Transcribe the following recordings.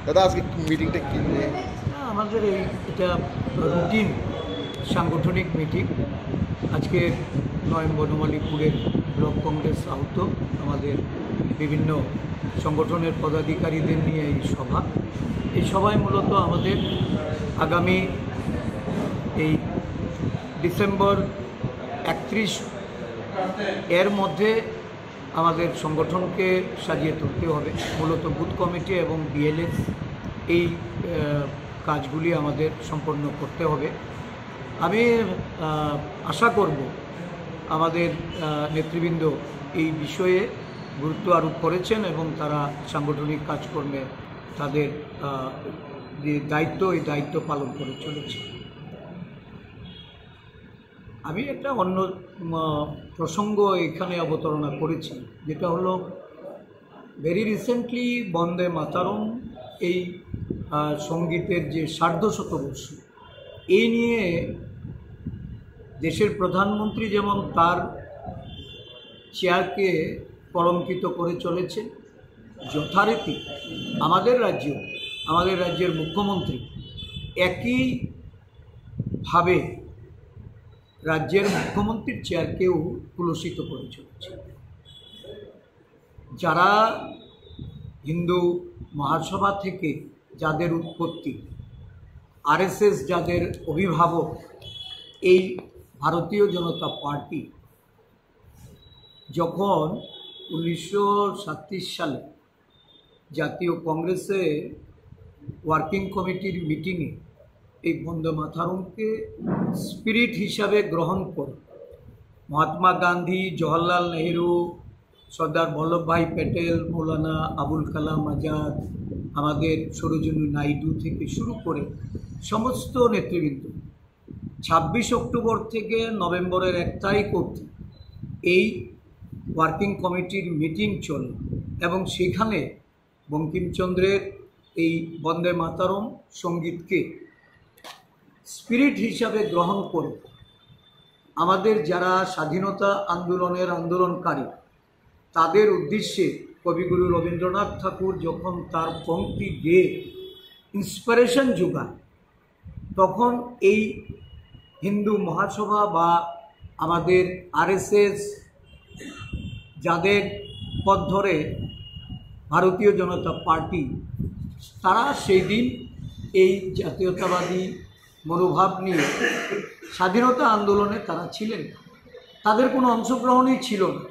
দাদা আজকে মিটিংটা কি? আমাদের এটা রুটিন সাংগঠনিক মিটিং। আজকে বনমালীপুরের ব্লক কংগ্রেস আহত আমাদের বিভিন্ন সংগঠনের পদাধিকারীদের নিয়ে এই সভায় মূলত আমাদের আগামী এই ডিসেম্বর 31 এর মধ্যে আমাদের সংগঠনকে সাজিয়ে তুলতে হবে। মূলত বুথ কমিটি এবং বিএলএস এই কাজগুলি আমাদের সম্পন্ন করতে হবে। আমি আশা করব আমাদের নেতৃবৃন্দ এই বিষয়ে গুরুত্ব আরোপ করেছেন এবং তারা সাংগঠনিক কাজকর্মে তাদের যে দায়িত্ব পালন করে চলেছে। আমি একটা অন্য প্রসঙ্গ এখানে অবতারণা করেছি, যেটা হলো ভেরি রিসেন্টলি বন্দে মাতরম এই সঙ্গীতের যে ১৫০ এই নিয়ে দেশের প্রধানমন্ত্রী যেমন তার চেয়ারকে কলঙ্কিত করে চলেছে, যথারীতি আমাদের রাজ্যের মুখ্যমন্ত্রী একইভাবে রাজ্যের মুখ্যমন্ত্রীর চেয়ারকেও কুলুষিত করে চলেছে। যারা হিন্দু মহাসভা থেকে যাদের উৎপত্তি, আরএসএস যাদের অভিভাবক, এই ভারতীয় জনতা পার্টি যখন 1937 সালে জাতীয় কংগ্রেসে ওয়ার্কিং কমিটির মিটিংয়ে এই বন্দে মাতরমকে স্পিরিট হিসাবে গ্রহণ করে মহাত্মা গান্ধী, জওহরলাল নেহেরু, সর্দার বল্লভভাই প্যাটেল, মৌলানা আবুল কালাম আজাদ, আমাদের সরোজিনী নাইডু থেকে শুরু করে সমস্ত নেতৃবৃন্দ 26 অক্টোবর থেকে নভেম্বরের 1 তারিখ অবধি এই ওয়ার্কিং কমিটির মিটিং চলে এবং সেখানে বঙ্কিমচন্দ্রের এই বন্দে মাতরম সঙ্গীতকে স্পিরিট হিসাবে গ্রহণ করে আমাদের যারা স্বাধীনতা আন্দোলনকারী তাদের উদ্দেশ্যে কবিগুরু রবীন্দ্রনাথ ঠাকুর যখন তার পংক্তি গেয়ে ইন্সপিরেশন যোগায়, তখন এই হিন্দু মহাসভা বা আমাদের আরএসএস যাদের পথ ধরে ভারতীয় জনতা পার্টি, তারা সেই দিন এই জাতীয়তাবাদী মনোভাব নিয়ে স্বাধীনতা আন্দোলনে তারা ছিলেন, তাদের কোনো অংশগ্রহণই ছিল না।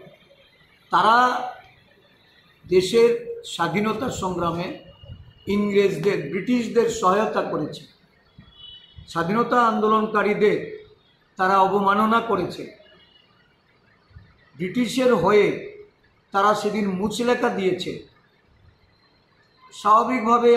তারা দেশের স্বাধীনতা সংগ্রামে ব্রিটিশদের সহায়তা করেছে, স্বাধীনতা আন্দোলনকারীদের তারা অবমাননা করেছে, ব্রিটিশের হয়ে তারা সেদিন মুচলেখা দিয়েছে। স্বাভাবিকভাবে